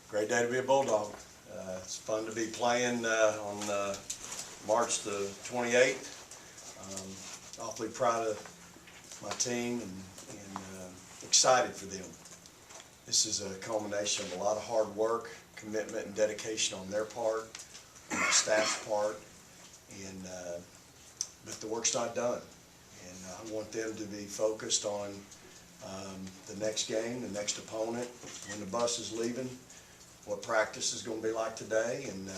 Great day to be a Bulldog. It's fun to be playing on March the 28th. Awfully proud of my team and excited for them. This is a culmination of a lot of hard work, commitment, and dedication on their part, on my staff's part, and but the work's not done. And I want them to be focused on the next game, the next opponent, when the bus is leaving, what practice is going to be like today, and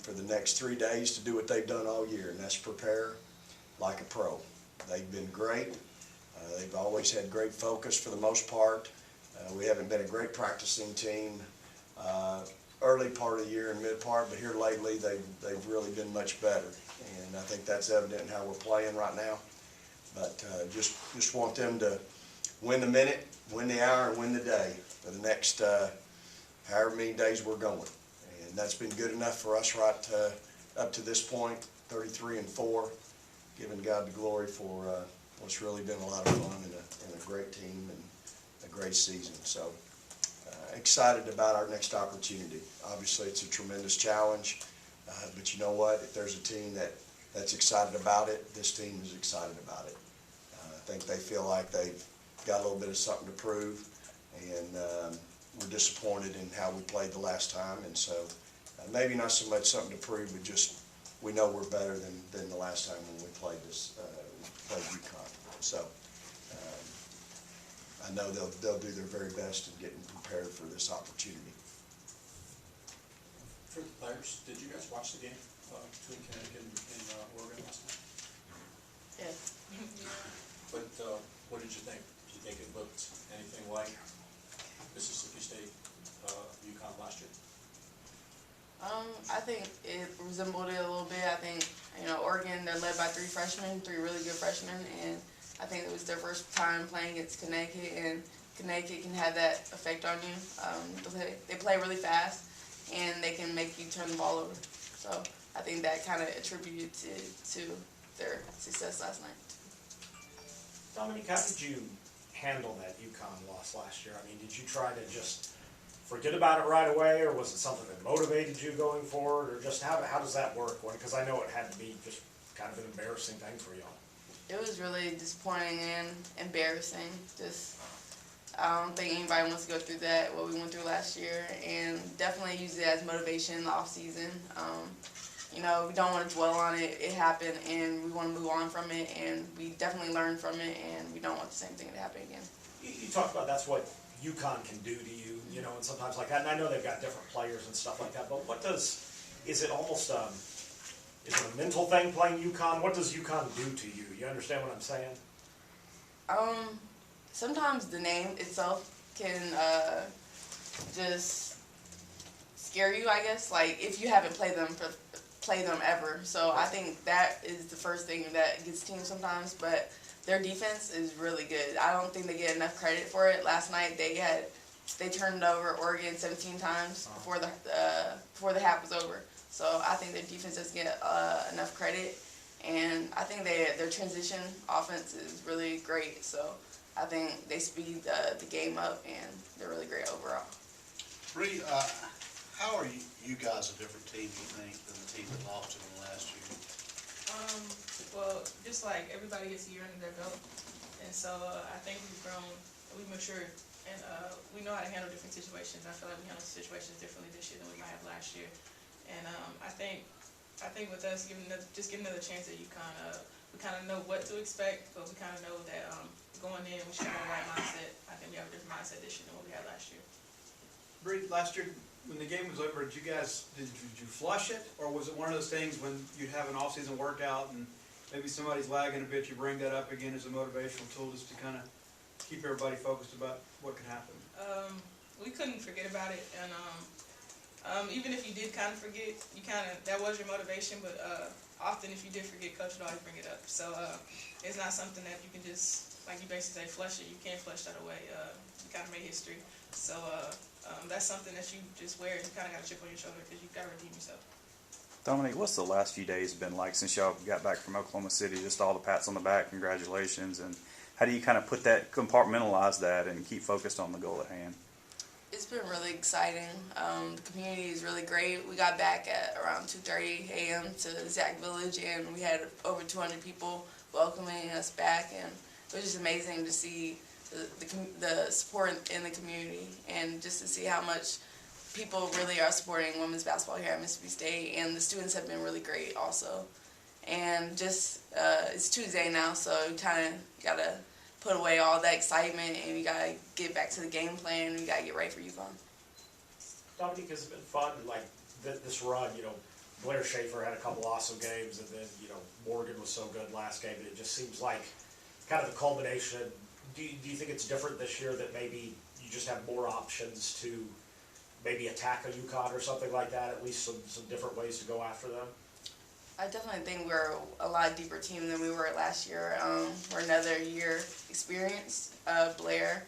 for the next 3 days to do what they've done all year, and that's prepare like a pro. They've been great. They've always had great focus for the most part. We haven't been a great practicing team early part of the year and mid part, but here lately they've really been much better, and I think that's evident in how we're playing right now. But just want them to win the minute, win the hour, and win the day for the next however many days we're going. And that's been good enough for us right up to this point, 33-4, giving God the glory for what's really been a lot of fun and a great team and a great season. So excited about our next opportunity. Obviously it's a tremendous challenge, but you know what? If there's a team that's excited about it, this team is excited about it. I think they feel like they've got a little bit of something to prove, and we're disappointed in how we played the last time, and so maybe not so much something to prove, but just we know we're better than the last time when we played UConn. So I know they'll do their very best in getting prepared for this opportunity. For the players, did you guys watch the game between Connecticut and Oregon last night? Yes. What did you think? Did you think it looked anything like Mississippi State, UConn last year? I think it resembled it a little bit. I think, Oregon, they're led by three really good freshmen, and I think it was their first time playing against Connecticut, and Connecticut can have that effect on you. They play really fast, and they can make you turn the ball over. So I think that kind of attributed to their success last night. Dominique, how did you handle that UConn loss last year? I mean, did you try to just forget about it right away, or was it something that motivated you going forward, or just how does that work? Because I know it had to be just kind of an embarrassing thing for y'all. It was really disappointing and embarrassing. I don't think anybody wants to go through that, what we went through last year, and definitely use it as motivation in the off season. We don't want to dwell on it. It happened, and we want to move on from it, and we definitely learned from it, and we don't want the same thing to happen again. You talked about that's what UConn can do to you, and sometimes like that, and I know they've got different players and stuff like that, but is it almost, is it a mental thing playing UConn? What does UConn do to you? You understand what I'm saying? Sometimes the name itself can just scare you, I guess, like if you haven't played them ever. So I think that is the first thing that gets teams sometimes, but their defense is really good. I don't think they get enough credit for it. Last night they turned over Oregon 17 times before the half was over. So I think their defense doesn't get enough credit, and I think their transition offense is really great. So I think they speed the game up, and they're really great overall. Bree, how are you guys a different team, you think, than the team that lost to them last year? Well, just like everybody gets a year under their belt, and so I think we've grown, we've matured, and we know how to handle different situations. I feel like we handle situations differently this year than we might have last year, and I think with us giving another chance at UConn, we kind of know what to expect, but we kind of know that going in we should have the right mindset. I think we have a different mindset this year than what we had last year. Bree, last year when the game was over, did you flush it, or was it one of those things when you'd have an off-season workout and maybe somebody's lagging a bit, you bring that up again as a motivational tool just to kind of keep everybody focused about what could happen? We couldn't forget about it, and even if you did kind of forget, that was your motivation, but often if you did forget, Coach would always bring it up. So it's not something that you can just, like you basically say, flush it. You can't flush that away. You kind of made history. So that's something that you just wear, and you kind of got a chip on your shoulder because you've got to redeem yourself. Dominique, what's the last few days been like since y'all got back from Oklahoma City? Just all the pats on the back, congratulations, and how do you kind of compartmentalize that and keep focused on the goal at hand? It's been really exciting. The community is really great. We got back at around 2:30 a.m. to Zach Village, and we had over 200 people welcoming us back, and it was just amazing to see the support in the community, and just to see how much people really are supporting women's basketball here at Mississippi State, and the students have been really great also. And just it's Tuesday now, so you kind of gotta put away all that excitement, and you gotta get back to the game plan, and you gotta get ready for UConn. Dominique, has it been fun, like, this run, you know, Blair Schaefer had a couple awesome games, and then, you know, Morgan was so good last game, it just seems like kind of the culmination. Do you think it's different this year that maybe you just have more options to maybe attack a UConn or something like that, at least some different ways to go after them? I definitely think we're a lot deeper team than we were last year. We're another year experienced. Blair,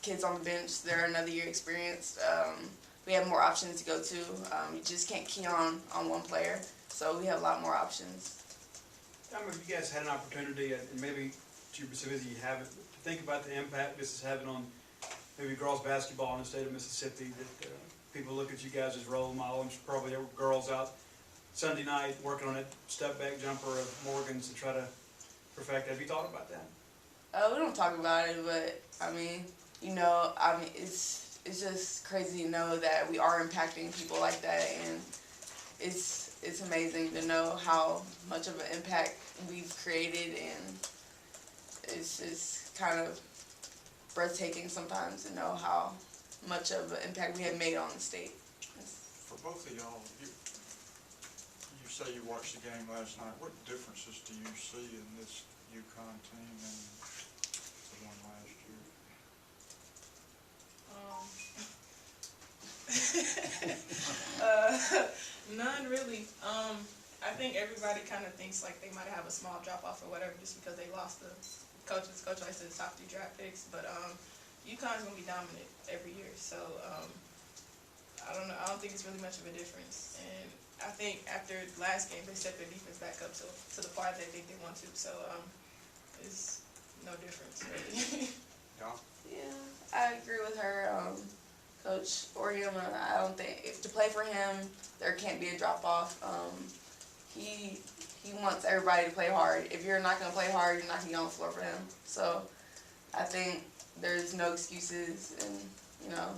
kids on the bench, they're another year experienced. We have more options to go to. You just can't key on one player, so we have a lot more options. If you guys had an opportunity, and maybe to your specificity you haven't, to think about the impact this is having on maybe girls basketball in the state of Mississippi, that people look at you guys as role models. Probably there were girls out Sunday night working on that step back jumper of Morgan's to try to perfect it. Have you thought about that? We don't talk about it, but I mean, you know, it's just crazy to know that we are impacting people like that, and it's amazing to know how much of an impact we've created, and it's just kind of breathtaking sometimes to know how much of an impact we have made on the state. For both of y'all, you say you watched the game last night. What differences do you see in this UConn team and the one last year? None really. I think everybody kind of thinks like they might have a small drop off or whatever just because they lost the coaches. Coach likes the top 3 draft picks, but UConn's gonna be dominant every year. So I don't know. I don't think it's really much of a difference. And I think after last game they set their defense back up to the part they think they want to. So it's no difference really. Yeah, I agree with her. Coach Orium, I don't think, if to play for him, there can't be a drop-off. He wants everybody to play hard. If you're not going to play hard, you're not going to get on the floor for him. So I think there's no excuses, and, you know,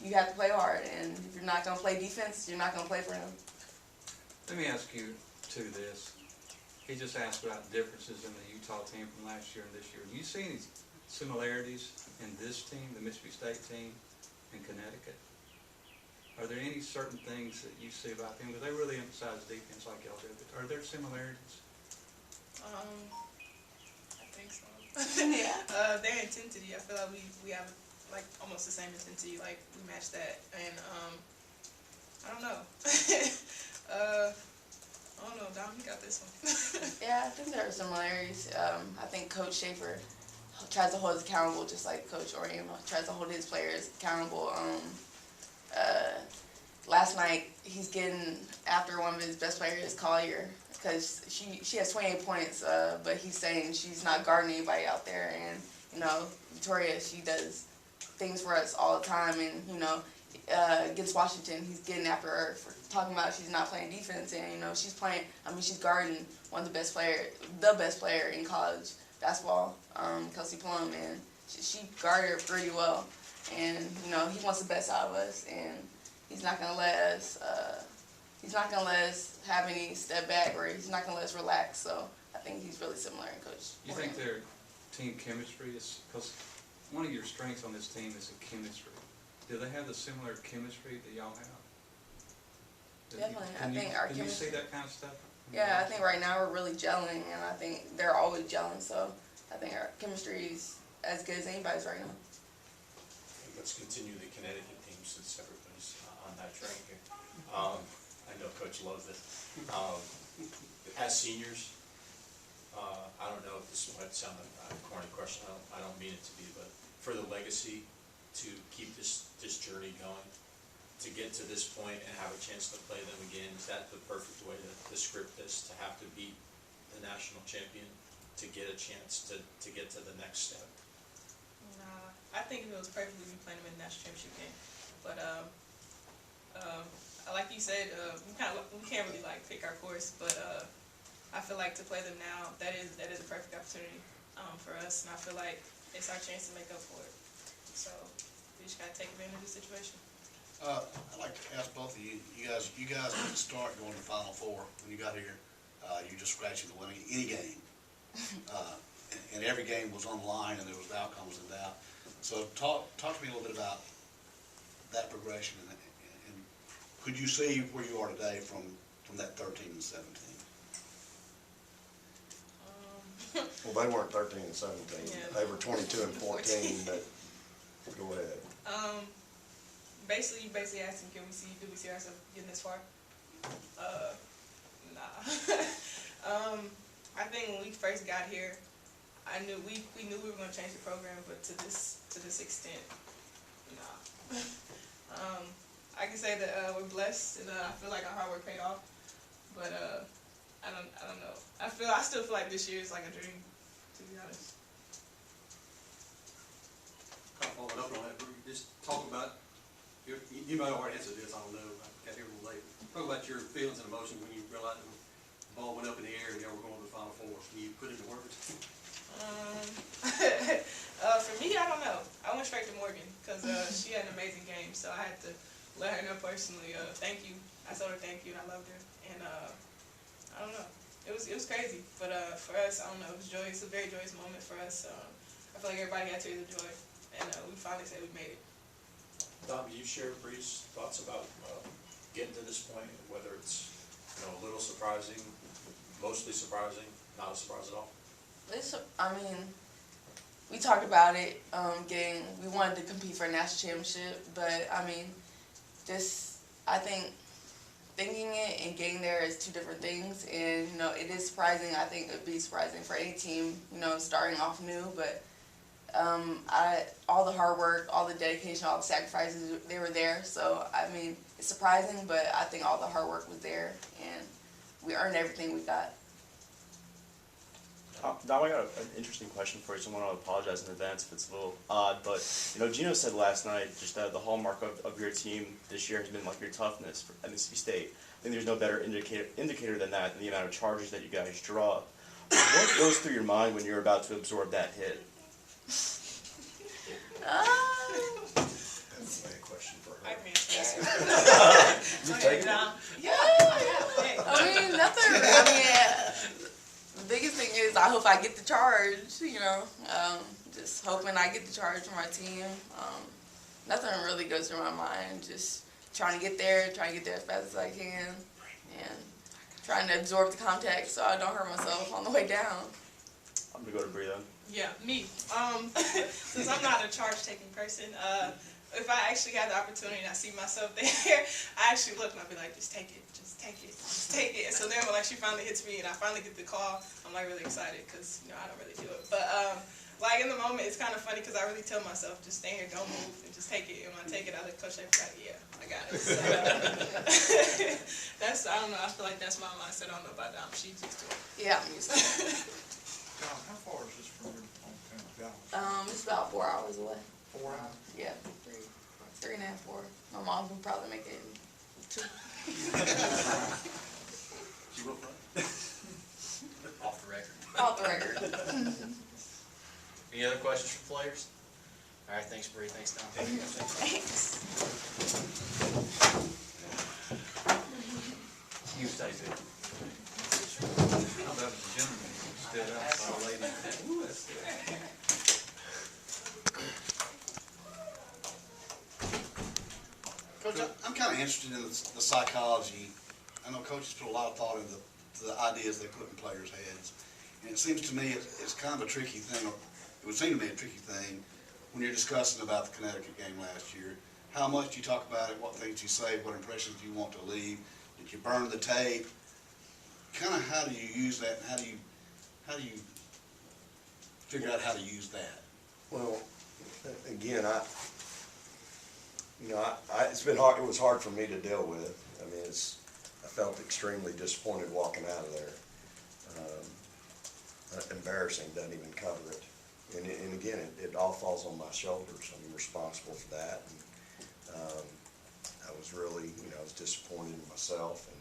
you have to play hard. And if you're not going to play defense, you're not going to play for him. Let me ask you too this. He just asked about the differences in the Utah team from last year and this year. Do you see any similarities in this team, the Mississippi State team, in Connecticut? Are there any certain things that you see about them? Because they really emphasize defense like y'all do. But are there similarities? I think so. Yeah. Their intensity, I feel like we have like almost the same intensity. Like we match that, and I don't know. I don't know, Dom, you got this one. Yeah, I think there are similarities. I think Coach Schaefer tries to hold us accountable just like Coach Orium tries to hold his players accountable. Last night, he's getting after one of his best players, Collier, because she has 28 points, but he's saying she's not guarding anybody out there. And, you know, Victoria, she does things for us all the time. And, you know, against Washington, he's getting after her for talking about she's not playing defense. And, you know, she's playing, I mean, she's guarding one of the best player in college basketball, Kelsey Plum, and she guarded her pretty well. And, you know, he wants the best out of us, and he's not gonna let us have any step back, or he's not gonna let us relax. So I think he's really similar in Coach. You think their team chemistry is, because one of your strengths on this team is the chemistry. Do they have the similar chemistry that y'all have? Definitely. I think our chemistry. Can you see chemistry. that kind of stuff? Yeah, I think right now we're really gelling, and I think they're always gelling. So I think our chemistry is as good as anybody's right now. Let's continue the Connecticut team since everybody's on that train here. I know Coach loves it. As seniors, I don't know if this might sound like a corny question. I don't mean it to be, but for the legacy to keep this journey going, to get to this point and have a chance to play them again, is that the perfect way to script this? To have to beat the national champion to get a chance to get to the next step? Nah, I think if it was perfect, we'd be playing them in the national championship game. But like you said, we can't really like pick our course. But I feel like to play them now, that is a perfect opportunity for us, and I feel like it's our chance to make up for it. So we just gotta take advantage of the situation. I'd like to ask both of you. You guys didn't start going to the Final Four when you got here. You just scratching the winning any game, and every game was on the line, and there was outcomes in doubt. So talk to me a little bit about that progression, and could you see where you are today from that 13 and 17? Well, they weren't 13 and 17. Yeah. They were 22 and 14, but go ahead. You basically asking, do we see ourselves getting this far? Nah. I think when we first got here, we knew we were going to change the program, but to this extent, nah. I can say that we're blessed, and I feel like our hard work paid off, but I don't know. I still feel like this year is like a dream, to be honest. Kind of following up on that, Brew, just talk about you might already answer this, I don't know, I got here a little late. Talk about your feelings and emotions when you realized the ball went up in the air and y'all were going to the Final Four. Can you put it into words? For me, I don't know. I went straight to Morgan because she had an amazing game, so I had to let her know personally. Thank you. I told her thank you, and I loved her. And I don't know. It was crazy, but for us, I don't know. It was joyous. It's a very joyous moment for us. I feel like everybody had tears of joy, and we finally said we made it. Dom, do you share Bree's thoughts about getting to this point, whether it's a little surprising, mostly surprising, not a surprise at all? I mean, we talked about it, we wanted to compete for a national championship, but I mean, I think thinking it and getting there is two different things, and it is surprising. I think it would be surprising for any team, starting off new, but all the hard work, all the dedication, all the sacrifices, they were there. So, I mean, it's surprising, but I think all the hard work was there, and we earned everything we got. Dom, I got an interesting question for you, so I want to apologize in advance if it's a little odd, but, Gino said last night just that the hallmark of your team this year has been like your toughness at Mississippi State. I think there's no better indicator than that, than the amount of charges that you guys draw. What goes through your mind when you're about to absorb that hit? That's a big question for her. I can answer that. You take it? Yeah. I mean, nothing. I mean, the biggest thing is I hope I get the charge, just hoping I get the charge from my team. Nothing really goes through my mind, just trying to get there as fast as I can, and trying to absorb the contact so I don't hurt myself on the way down. I'm going to go to Breanna. Yeah, me. Since I'm not a charge-taking person, if I actually had the opportunity and I see myself there, I actually look and I'll be like, just take it, just take it, just take it. And so then when she finally hits me and I finally get the call, I'm like really excited because I don't really do it. But like in the moment, it's kind of funny because I really tell myself, just stay here, don't move, and just take it. And when I take it, I look Coach Schaefer like, yeah, I got it. So, I don't know. I feel like that's my mindset. I don't know about Dom. She's used to it. Yeah, I'm used to it. John, how far is this from your hometown of Dallas? It's about 4 hours away. 4 hours? Yeah, 3.5, 4. My mom can probably make it in 2. She will play. Off the record. Off the record. Any other questions from players? All right, thanks, Bree. Thanks, Tom. Thanks. You stay good. How about the gentleman who stood up by a lady? Ooh, that's good. Coach, I'm kind of interested in the psychology. I know coaches put a lot of thought into the ideas they put in players' heads. And it seems to me it's kind of a tricky thing, or it would seem to me a tricky thing, when you're discussing about the Connecticut game last year. How much you talk about it, what things you say, what impressions you want to leave. Did you burn the tape? Kind of how do you use that, and how do you figure out how to use that? Well, again, it's been hard. It was hard for me to deal with. I mean, I felt extremely disappointed walking out of there. Embarrassing, doesn't even cover it. and again, it all falls on my shoulders. I'm responsible for that. And, I was really, I was disappointed in myself. And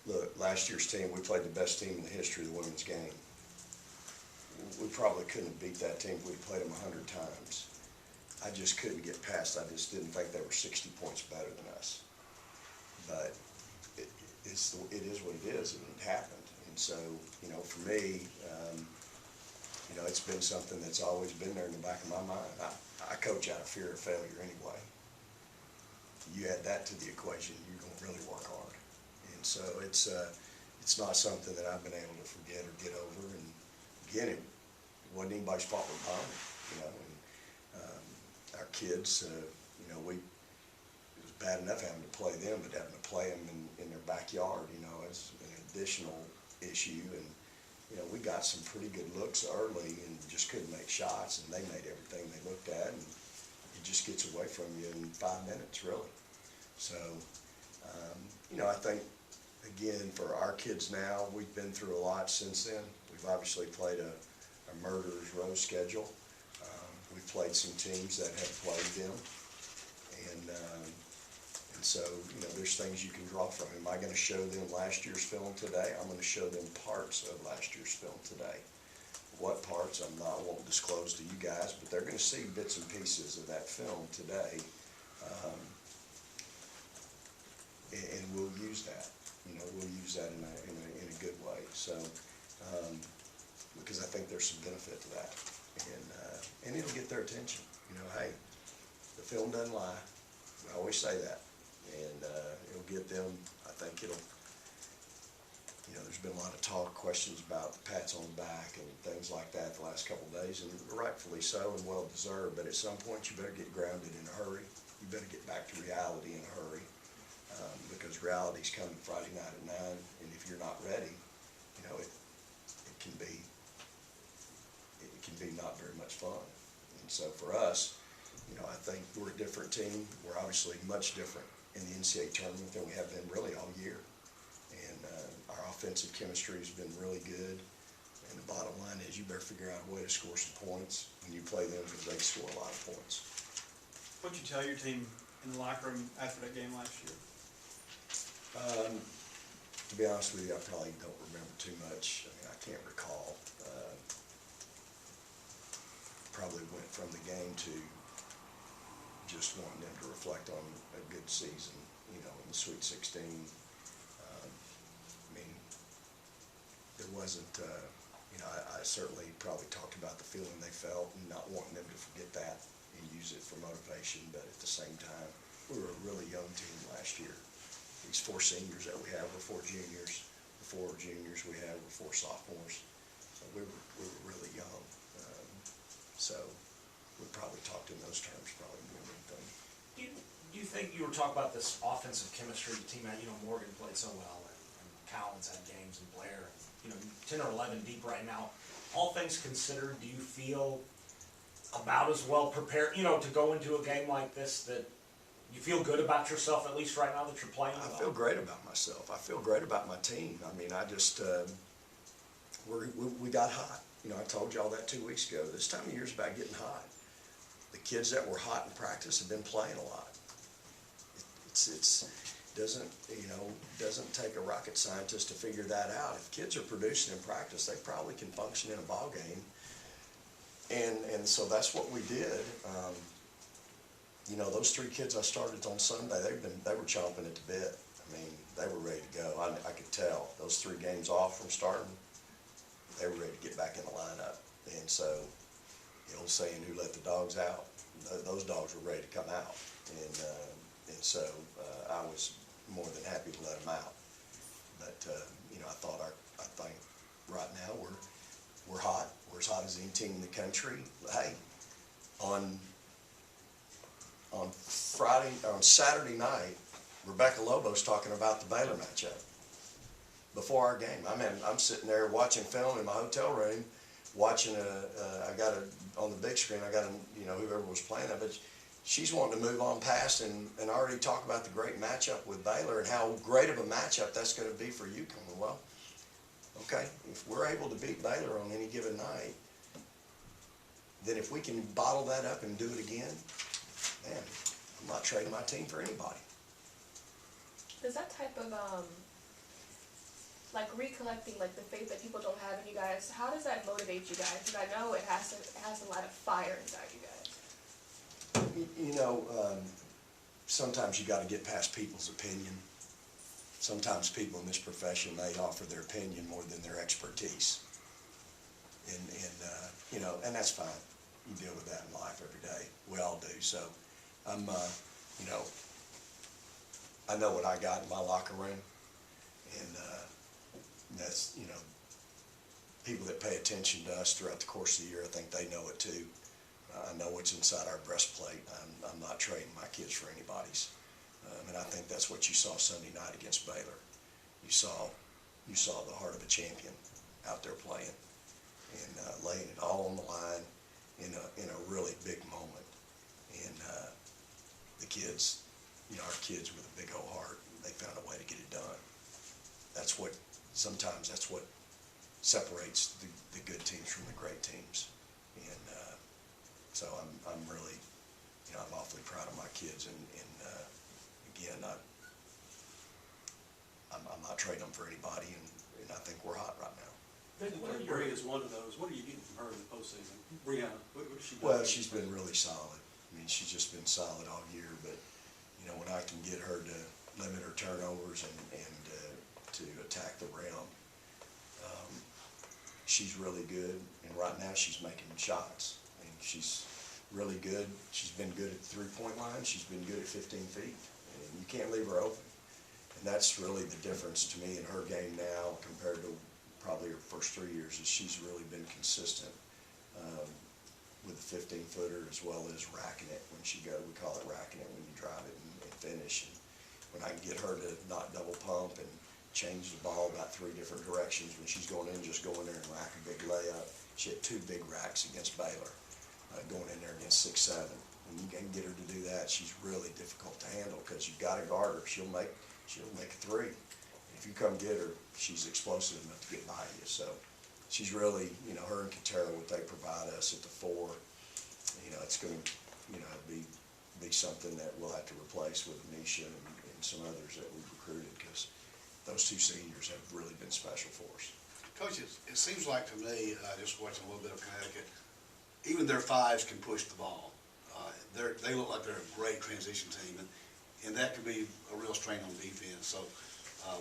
look, last year's team, we played the best team in the history of the women's game. We probably couldn't have beat that team if we'd played them 100 times. I just couldn't get past. I just didn't think they were 60 points better than us. But it is what it is, and it happened. And so, for me, it's been something that's always been there in the back of my mind. I coach out of fear of failure anyway. You add that to the equation, you're going to really work hard. And so it's not something that I've been able to forget or get over. And again, it wasn't anybody's fault but mine, and our kids, it was bad enough having to play them, but having to play them in their backyard, is an additional issue. And we got some pretty good looks early and just couldn't make shots, and they made everything they looked at, and it just gets away from you in 5 minutes, really. So, I think, again, for our kids now, we've been through a lot since then. We've obviously played a murderer's row schedule. We've played some teams that have played them, and so, there's things you can draw from. Am I going to show them last year's film today? I'm going to show them parts of last year's film today. What parts, I won't disclose to you guys, but they're going to see bits and pieces of that film today, and we'll use that. We'll use that in a good way. So, because I think there's some benefit to that, and it'll get their attention. Hey, the film doesn't lie. I always say that. And it'll get them, I think it'll, there's been a lot of talk, questions about pats on the back and things like that the last couple of days, and rightfully so and well deserved, but at some point you better get grounded in a hurry. You better get back to reality in a hurry, because reality's coming Friday night at 9, and if you're not ready, it can be not very much fun. And so for us, I think we're a different team. We're obviously much different in the NCAA tournament than we have been really all year. And our offensive chemistry has been really good. And the bottom line is you better figure out a way to score some points when you play them, because they score a lot of points. What'd you tell your team in the locker room after that game last year? To be honest with you, I probably don't remember too much. I can't recall. Probably went from the game to just wanting them to reflect on a good season, in the Sweet 16. There wasn't, I certainly probably talked about the feeling they felt and not wanting them to forget that and use it for motivation, but at the same time, we were a really young team last year. These 4 seniors that we have were 4 juniors. The 4 juniors we have were 4 sophomores. So we were really young. So we probably talked in those terms probably more than anything. Do you think, you were talking about this offensive chemistry, the team that, Morgan played so well, and Collins had games, and Blair, 10 or 11 deep right now. All things considered, do you feel about as well prepared, to go into a game like this, that you feel good about yourself, at least right now, that you're playing well? I feel great about myself. I feel great about my team. I just, we got hot. I told y'all that 2 weeks ago. This time of year is about getting hot. The kids that were hot in practice have been playing a lot. It doesn't take a rocket scientist to figure that out. If kids are producing in practice, they probably can function in a ball game. And so that's what we did. Those 3 kids I started on Sunday, they were chomping at the bit. They were ready to go. I could tell. Those 3 games off from starting, they were ready to get back in the lineup. And so, the old saying, who let the dogs out? Those dogs were ready to come out. And so I was more than happy to let them out. But, I think right now we're hot. We're as hot as any team in the country. Hey, on Saturday night, Rebecca Lobo's talking about the Baylor matchup before our game. I'm sitting there watching film in my hotel room, watching on the big screen, whoever was playing that, but she's wanting to move on past and already talk about the great matchup with Baylor and how great of a matchup that's going to be for UConn. Well, Okay, if we're able to beat Baylor on any given night, then if we can bottle that up and do it again, man, I'm not trading my team for anybody. Does that type of like recollecting like the faith that people don't have in you guys, how does that motivate you guys? Because I know it has to light a fire inside you guys. You know, sometimes you got to get past people's opinion. Sometimes people in this profession, they offer their opinion more than their expertise. And you know, and that's fine. You deal with that in life every day. We all do. So I'm, you know, I know what I got in my locker room. And that's, you know, people that pay attention to us throughout the course of the year, I think they know it too. I know what's inside our breastplate. I'm not trading my kids for anybody's. And I think that's what you saw Sunday night against Baylor. You saw the heart of a champion out there playing and laying it all on the line in a really big moment. And the kids, you know, our kids with a big old heart, they found a way to get it done. Sometimes that's what separates the good teams from the great teams. And so I'm really, you know, I'm awfully proud of my kids. And again, I'm not trading them for anybody, and I think we're hot right now. Bree is one of those. What are you getting from her in the postseason? Breanna, what does she do? Well, she's been really solid. I mean, she's just been solid all year, but, you know, when I can get her to limit her turnovers and to attack the rim, she's really good, and right now she's making shots. I mean, she's really good. She's been good at the three-point line. She's been good at 15 feet, and you can't leave her open. And that's really the difference to me in her game now compared to probably her first 3 years, is she's really been consistent with the 15-footer as well as racking it when she goes. We call it racking it when you drive it and finish. And when I can get her to not double pump and change the ball about 3 different directions, when she's going in, just go in there and rack a big layup. She had 2 big racks against Baylor, going in there against 6'7". When you can get her to do that, she's really difficult to handle because you've got to guard her. She'll make a 3. If you come get her, she's explosive enough to get by you. So she's really, you know, her and Katera, what they provide us at the 4, you know, it's going to, you know, be something that we'll have to replace with Anisha and some others that we've recruited, because those 2 seniors have really been special for us. Coach, it seems like to me, just watching a little bit of Connecticut, even their 5s can push the ball. They look like they're a great transition team, and that could be a real strain on defense. So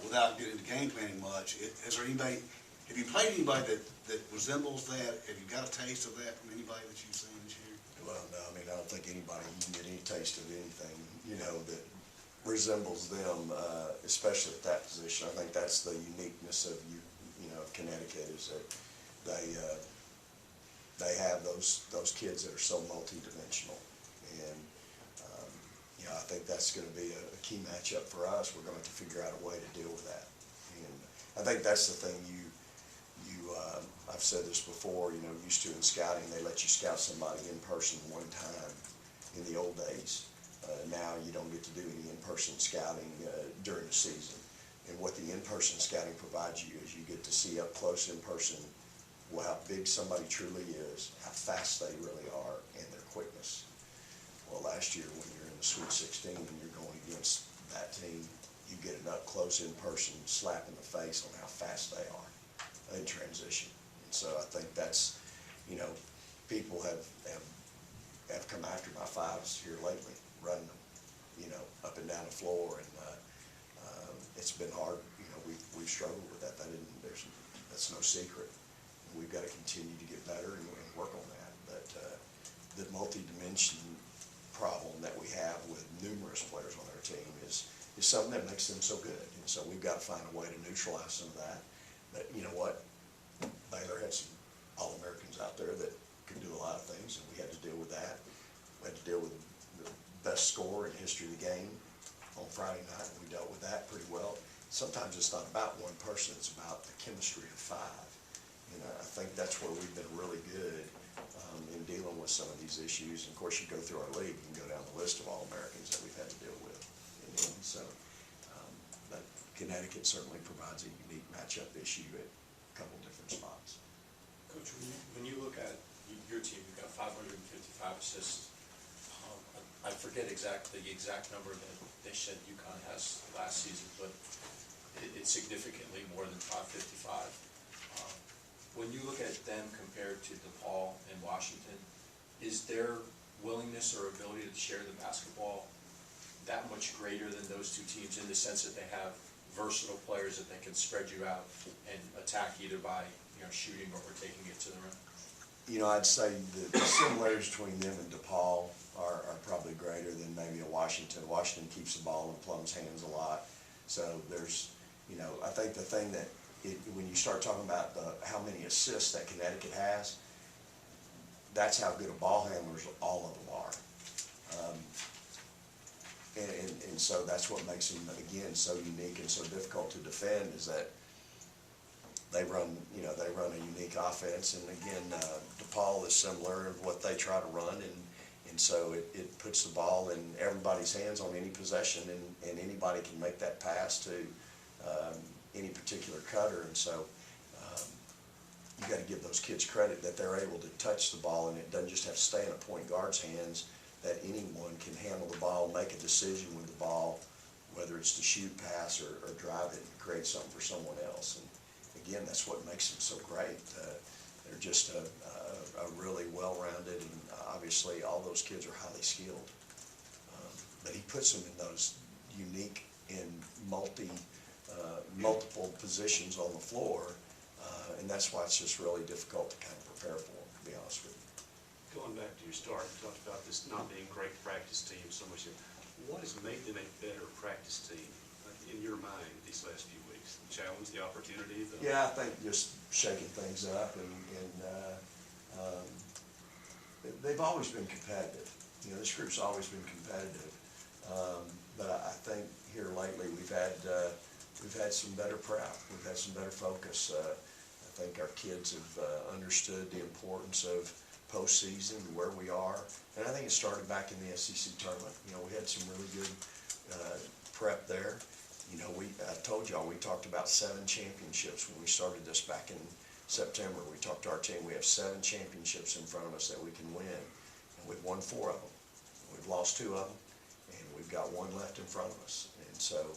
without getting into game planning much, have you played anybody that resembles that? Have you got a taste of that from anybody that you've seen this year? Well, no, I mean, I don't think anybody can get any taste of anything, you know, that resembles them, especially at that position. I think that's the uniqueness of you know, Connecticut, is that they have those kids that are so multidimensional. And you know, I think that's going to be a key matchup for us. We're going to have to figure out a way to deal with that. And I think that's the thing I've said this before, you know, used to in scouting, they let you scout somebody in person one time in the old days. Now you don't get to do any in-person scouting during the season. And what the in-person scouting provides you is you get to see up close in person how big somebody truly is, how fast they really are, and their quickness. Well, last year when you're in the Sweet 16 and you're going against that team, you get an up-close in-person slap in the face on how fast they are in transition. And so I think that's, you know, people have come after my 5s here lately, running them, you know, up and down the floor, and it's been hard. You know, we've struggled with that. That's no secret. We've got to continue to get better and work on that. But the multi-dimension problem that we have with numerous players on our team is something that makes them so good. And so we've got to find a way to neutralize some of that. But you know what? Baylor had some All-Americans out there that could do a lot of things, and we had to deal with that. We had to deal with the best scorer in the history of the game on Friday night, and we dealt with that pretty well. Sometimes it's not about one person, it's about the chemistry of 5. And I think that's where we've been really good in dealing with some of these issues. And of course, you go through our league, you can go down the list of All-Americans that we've had to deal with. So, but Connecticut certainly provides a unique matchup issue couple different spots. Coach, when you look at your team, you've got 555 assists. I forget the exact number that they said UConn has last season, but it's significantly more than 555. When you look at them compared to DePaul and Washington, is their willingness or ability to share the basketball that much greater than those two teams in the sense that they have versatile players that they can spread you out and attack either by shooting or taking it to the rim? I'd say the similarities between them and DePaul are probably greater than maybe a Washington. Washington keeps the ball in Plum's hands a lot. So there's, I think the thing that, when you start talking about how many assists that Connecticut has, that's how good a ball handlers all of them are. And so that's what makes them, again, so unique and so difficult to defend, is that they run a unique offense. And again, DePaul is similar in what they try to run, and so it puts the ball in everybody's hands on any possession, and anybody can make that pass to any particular cutter. And so you got to give those kids credit that they're able to touch the ball, and it doesn't just have to stay in a point guard's hands, that anyone can handle the ball, make a decision with the ball, whether it's to shoot, pass, or drive it and create something for someone else. And again, that's what makes them so great. They're just a really well-rounded, and obviously all those kids are highly skilled. But he puts them in those unique and multiple positions on the floor, and that's why it's just really difficult to kind of prepare for them, to be honest with you. Going back to your start, you talked about this not being a great practice team so much. What has made them a better practice team in your mind these last few weeks? The challenge, the opportunity? Yeah, I think just shaking things up, and they've always been competitive. This group's always been competitive, but I think here lately we've had some better prep. We've had some better focus. I think our kids have understood the importance of postseason and where we are, and I think it started back in the SEC tournament. We had some really good prep there. I told y'all, we talked about 7 championships when we started this back in September. We talked to our team, we have 7 championships in front of us that we can win, and we've won 4 of them. We've lost 2 of them, and we've got 1 left in front of us. And so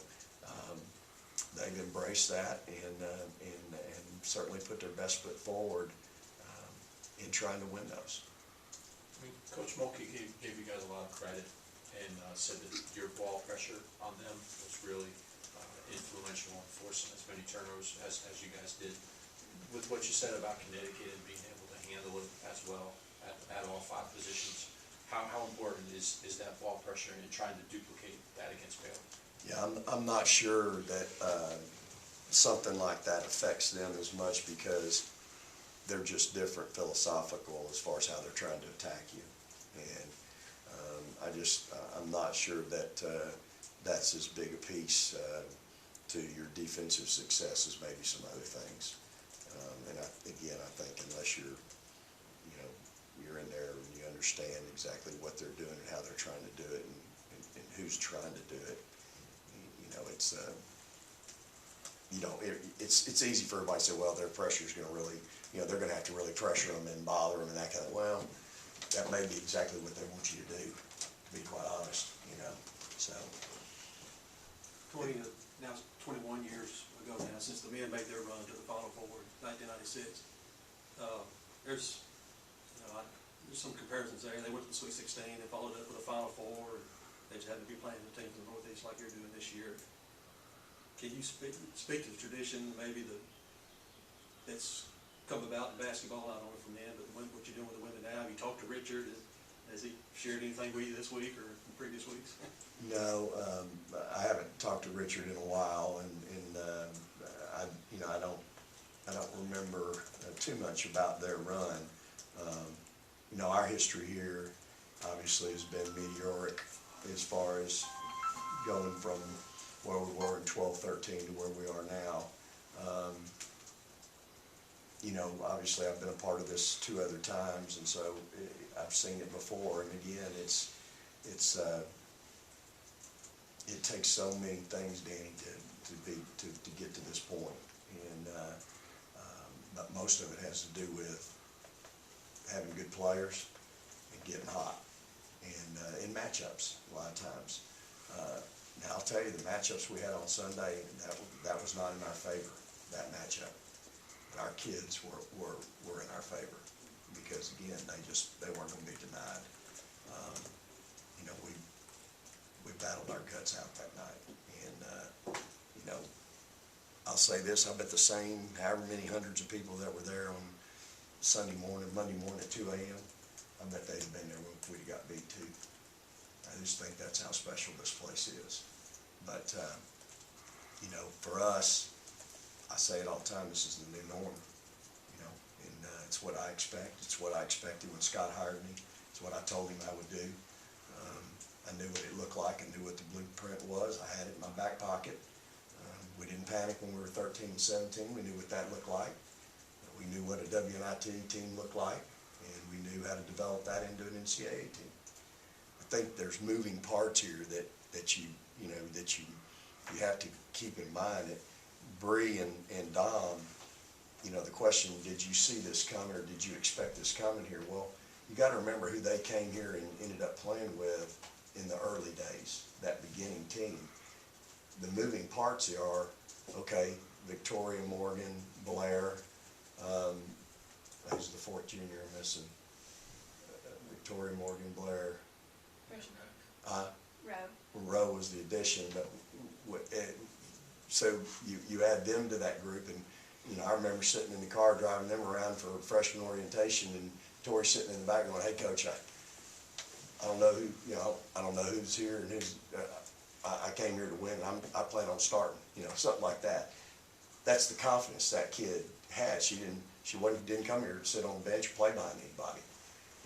they've embraced that and certainly put their best foot forward in trying to win those. Coach Mulkey gave you guys a lot of credit and said that your ball pressure on them was really influential in forcing as many turnovers as you guys did. With what you said about Connecticut and being able to handle it as well at all 5 positions, how important is that ball pressure and trying to duplicate that against Baylor? Yeah, I'm not sure that something like that affects them as much, because they're just different philosophical as far as how they're trying to attack you. And I'm not sure that that's as big a piece to your defensive success as maybe some other things. And I think unless you're in there and you understand exactly what they're doing and how they're trying to do it, and who's trying to do it, it's easy for everybody to say, well, their pressure is going to really, they're going to have to really pressure them and bother them and that kind of. Well, that may be exactly what they want you to do, to be quite honest. So. Now it's 21 years ago now since the men made their run to the Final Four in 1996. There's some comparisons there. They went to the Sweet 16 and followed up with a Final Four. And they just happened to be playing the teams in the Northeast like you're doing this year. Can you speak to the tradition, maybe that's come about in basketball, not only from them, but what you're doing with the women now? Have you talked to Richard? Has he shared anything with you this week or in previous weeks? No, I haven't talked to Richard in a while, and I don't remember too much about their run. Our history here obviously has been meteoric as far as going from where we were in 12-13 to where we are now. Obviously I've been a part of this 2 other times, and so I've seen it before. And again, it takes so many things, Danny, to get to this point. And but most of it has to do with having good players and getting hot, and in matchups a lot of times. Now I'll tell you, the matchups we had on Sunday, that was not in our favor, that matchup. But our kids were in our favor because again, they weren't going to be denied. You know, we battled our guts out that night, and you know, I'll say this: I bet the same however many hundreds of people that were there on Monday morning at 2 a.m. I bet they'd have been there if we'd got beat too. I just think that's how special this place is. But, you know, for us, I say it all the time, this is the new norm, you know, and it's what I expect. It's what I expected when Scott hired me. It's what I told him I would do. I knew what it looked like. I knew what the blueprint was. I had it in my back pocket. We didn't panic when we were 13 and 17. We knew what that looked like. We knew what a WNIT team looked like, and we knew how to develop that into an NCAA team. I think there's moving parts here that you have to keep in mind. That Bree and Dom, you know, the question, did you see this coming or did you expect this coming here? Well, you got to remember who they came here and ended up playing with in the early days, that beginning team. The moving parts are, okay, Victoria, Morgan, Blair, who's the fourth junior I'm missing? Victoria, Morgan, Blair. Rowe was the addition, but so you add them to that group, and you know, I remember sitting in the car driving them around for freshman orientation, and Tori sitting in the back going, "Hey, coach, I don't know who, you know, I don't know who's here and who's. I came here to win. And I plan on starting, you know, something like that." That's the confidence that kid had. She didn't come here to sit on the bench or play behind anybody.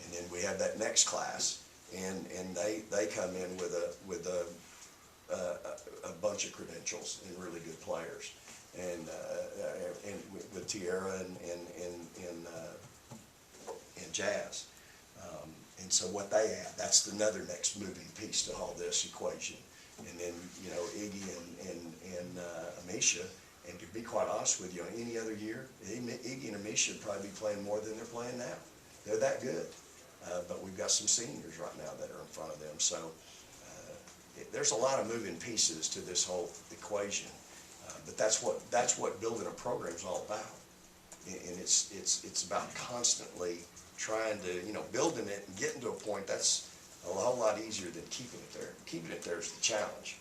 And then we have that next class, and they come in with a bunch of credentials and really good players, and with Tierra and Jazz. And so what they add, that's another next moving piece to all this equation. And then, you know, Iggy and Amisha, and to be quite honest with you, on any other year, Iggy and Amisha would probably be playing more than they're playing now. They're that good. But we've got some seniors right now that are in front of them. So there's a lot of moving pieces to this whole equation. But that's what building a program is all about. And it's about constantly trying to, you know, building it and getting to a point that's a whole lot easier than keeping it there. Keeping it there is the challenge.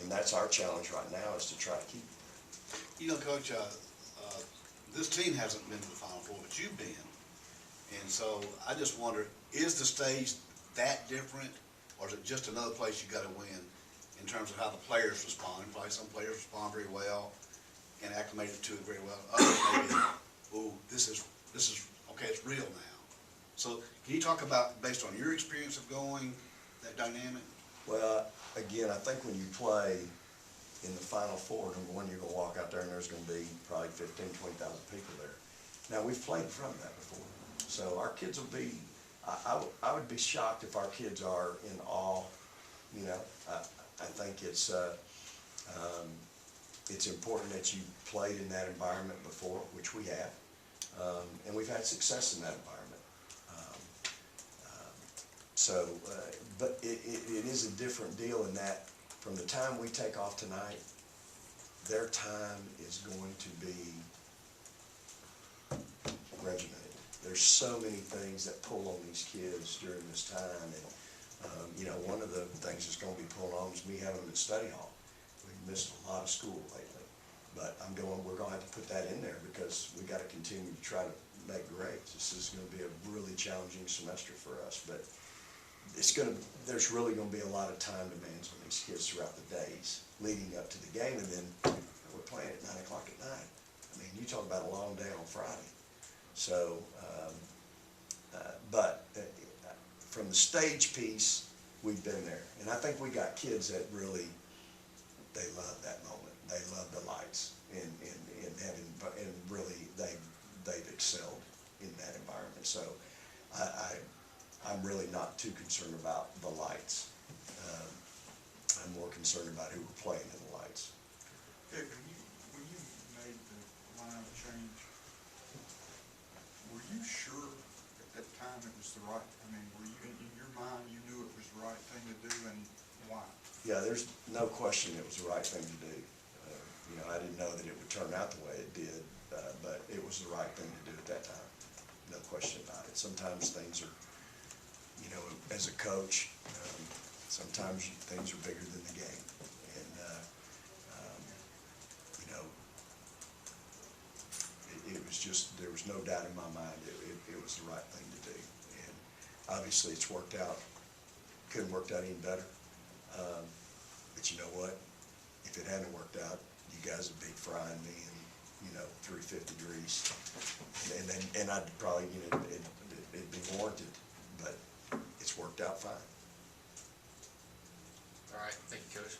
And that's our challenge right now, is to try to keep it. You know, Coach, this team hasn't been to the Final Four, but you've been. And so I just wonder, is the stage that different, or is it just another place you got to win in terms of how the players respond? Probably some players respond very well and acclimated to it very well. Others maybe, oh, this is okay, it's real now. So can you talk about, based on your experience of going, that dynamic? Well, again, I think when you play in the Final Four, number one, you're going to walk out there and there's going to be probably 15,000, 20,000 people there. Now, we've played in front of that before. So our kids will be, I would be shocked if our kids are in awe. You know, I think it's important that you played in that environment before, which we have, and we've had success in that environment. But it is a different deal in that from the time we take off tonight, their time is going to be regimented. There's so many things that pull on these kids during this time, and you know, one of the things that's going to be pulling on is me having them in study hall. We've missed a lot of school lately, but we're going to have to put that in there because we got to continue to try to make grades. This is going to be a really challenging semester for us, but there's really going to be a lot of time demands on these kids throughout the days leading up to the game, and then we're playing at 9 o'clock at night. I mean, you talk about a long day on Friday. So, but from the stage piece, we've been there, and I think we got kids that really, they love that moment. They love the lights, and really they've excelled in that environment. So, I'm really not too concerned about the lights. I'm more concerned about who we're playing in the lights. Hey, when you made the lineup change, was the right, I mean, were you, in your mind, you knew it was the right thing to do, and why? Yeah, there's no question it was the right thing to do. You know, I didn't know that it would turn out the way it did, but it was the right thing to do at that time. No question about it. Sometimes things are, you know, as a coach, sometimes things are bigger than the game. And, you know, it was just, there was no doubt in my mind it was the right thing to do. And obviously it's worked out. Couldn't worked out any better. But you know what? If it hadn't worked out, you guys would be frying me in, you know, 350 degrees. And I'd probably, you know, it'd be warranted, but it's worked out fine. All right, thank you, Coach.